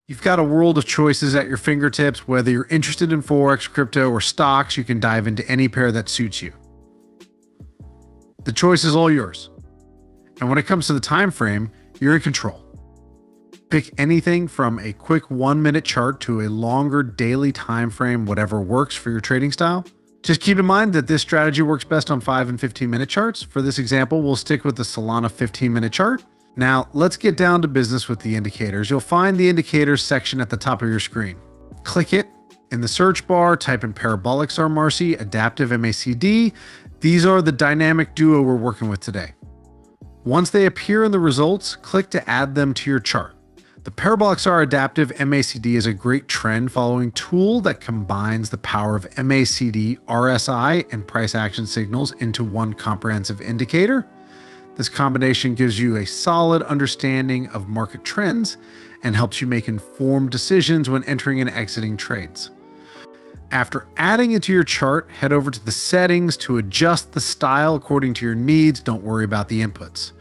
You've got a world of choices at your fingertips. Whether you're interested in Forex, crypto, or stocks, you can dive into any pair that suits you. The choice is all yours. And when it comes to the time frame, you're in control. Pick anything from a quick 1-minute chart to a longer daily time frame, whatever works for your trading style. Just keep in mind that this strategy works best on 5 and 15-minute charts. For this example, we'll stick with the Solana 15-minute chart. Now, let's get down to business with the indicators. You'll find the indicators section at the top of your screen. Click it. In the search bar, type in parabolic SAR Marcy, adaptive MACD. These are the dynamic duo we're working with today. Once they appear in the results, click to add them to your chart. The parabolic SAR adaptive MACD is a great trend following tool that combines the power of MACD, RSI, and price action signals into one comprehensive indicator. This combination gives you a solid understanding of market trends and helps you make informed decisions when entering and exiting trades. After adding it to your chart, head over to the settings to adjust the style according to your needs. Don't worry about the inputs.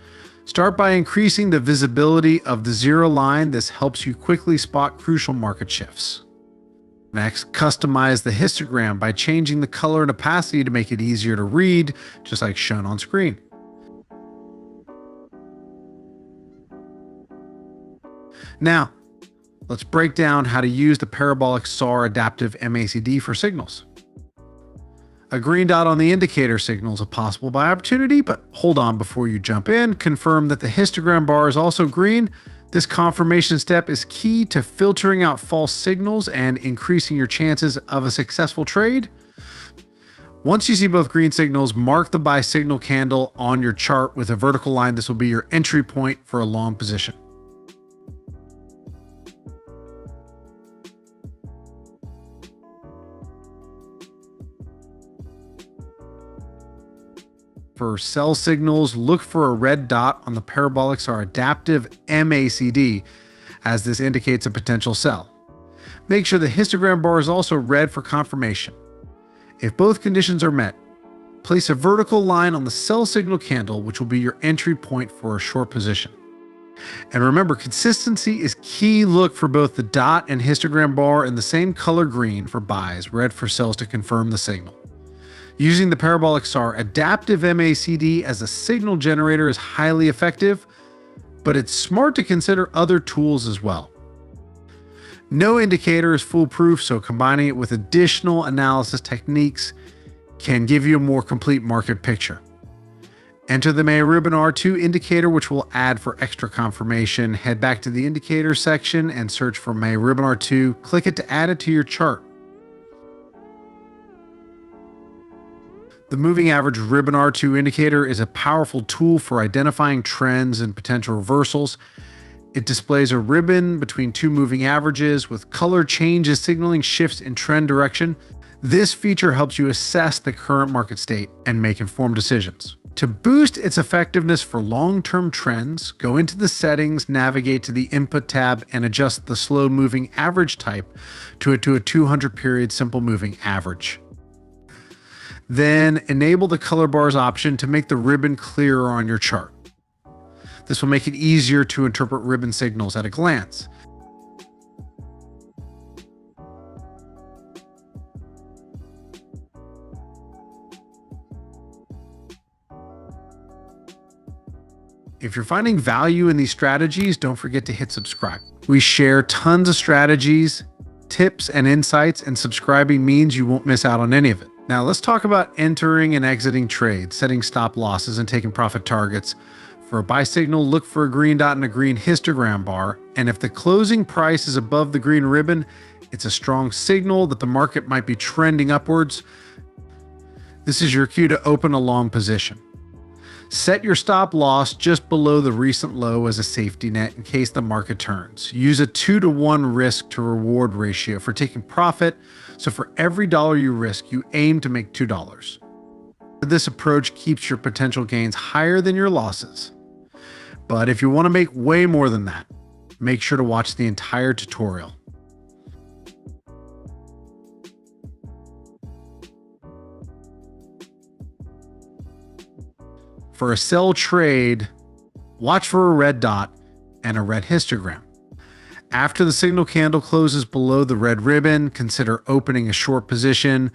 Start by increasing the visibility of the zero line. This helps you quickly spot crucial market shifts. Next, customize the histogram by changing the color and opacity to make it easier to read, just like shown on screen. Now, let's break down how to use the parabolic SAR adaptive MACD for signals. A green dot on the indicator signals a possible buy opportunity, but hold on before you jump in. Confirm that the histogram bar is also green. This confirmation step is key to filtering out false signals and increasing your chances of a successful trade. Once you see both green signals, mark the buy signal candle on your chart with a vertical line. This will be your entry point for a long position. For sell signals, look for a red dot on the parabolic SAR adaptive MACD, as this indicates a potential sell. Make sure the histogram bar is also red for confirmation. If both conditions are met, place a vertical line on the sell signal candle, which will be your entry point for a short position. And remember, consistency is key. Look for both the dot and histogram bar in the same color green for buys, red for sells to confirm the signal. Using the parabolic SAR adaptive MACD as a signal generator is highly effective, but it's smart to consider other tools as well. No indicator is foolproof, so combining it with additional analysis techniques can give you a more complete market picture. Enter the May-Ribbon R2 indicator, which we'll add for extra confirmation. Head back to the indicator section and search for May-Ribbon R2. Click it to add it to your chart. The moving average ribbon R2 indicator is a powerful tool for identifying trends and potential reversals. It displays a ribbon between two moving averages with color changes signaling shifts in trend direction. This feature helps you assess the current market state and make informed decisions. To boost its effectiveness for long-term trends, go into the settings, navigate to the input tab, and adjust the slow moving average type to a 200 period simple moving average. Then enable the color bars option to make the ribbon clearer on your chart. This will make it easier to interpret ribbon signals at a glance. If you're finding value in these strategies, don't forget to hit subscribe. We share tons of strategies, tips, and insights, and subscribing means you won't miss out on any of it. Now let's talk about entering and exiting trades, setting stop losses, and taking profit targets. For a buy signal, look for a green dot and a green histogram bar. And if the closing price is above the green ribbon, it's a strong signal that the market might be trending upwards. This is your cue to open a long position. Set your stop loss just below the recent low as a safety net in case the market turns. Use a 2-to-1 risk to reward ratio for taking profit. So for every dollar you risk, you aim to make $2. This approach keeps your potential gains higher than your losses. But if you want to make way more than that, make sure to watch the entire tutorial. For a sell trade, watch for a red dot and a red histogram. After the signal candle closes below the red ribbon, consider opening a short position.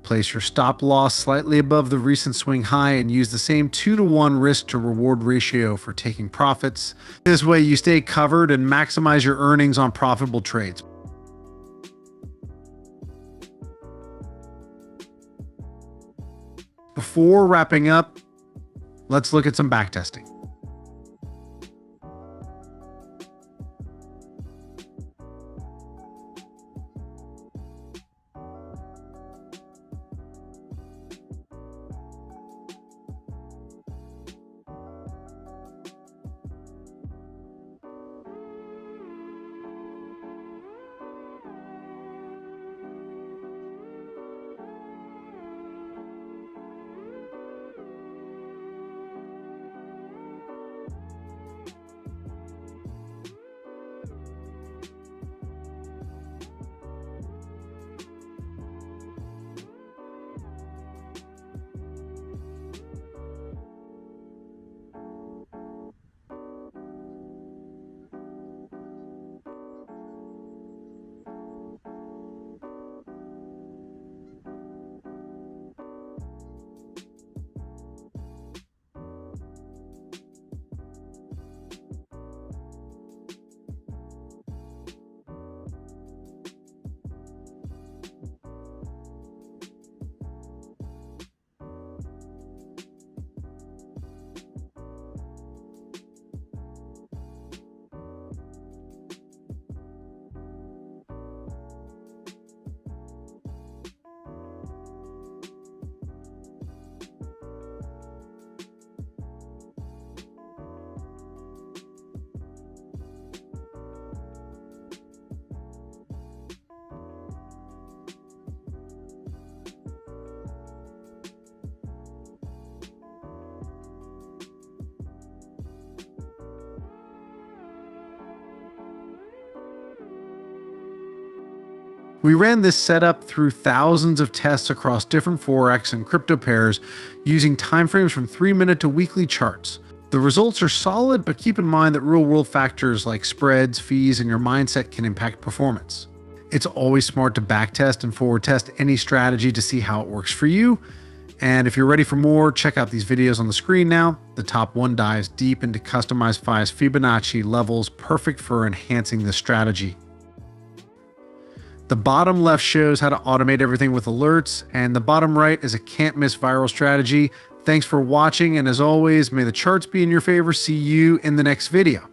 Place your stop loss slightly above the recent swing high and use the same 2-to-1 risk to reward ratio for taking profits. This way you stay covered and maximize your earnings on profitable trades. Before wrapping up, let's look at some backtesting. We ran this setup through thousands of tests across different Forex and crypto pairs using timeframes from 3-minute to weekly charts. The results are solid, but keep in mind that real-world factors like spreads, fees, and your mindset can impact performance. It's always smart to backtest and forward test any strategy to see how it works for you. And if you're ready for more, check out these videos on the screen now. The top one dives deep into customized FI's Fibonacci levels, perfect for enhancing this strategy. The bottom left shows how to automate everything with alerts, and the bottom right is a can't miss viral strategy. Thanks for watching, and as always, may the charts be in your favor. See you in the next video.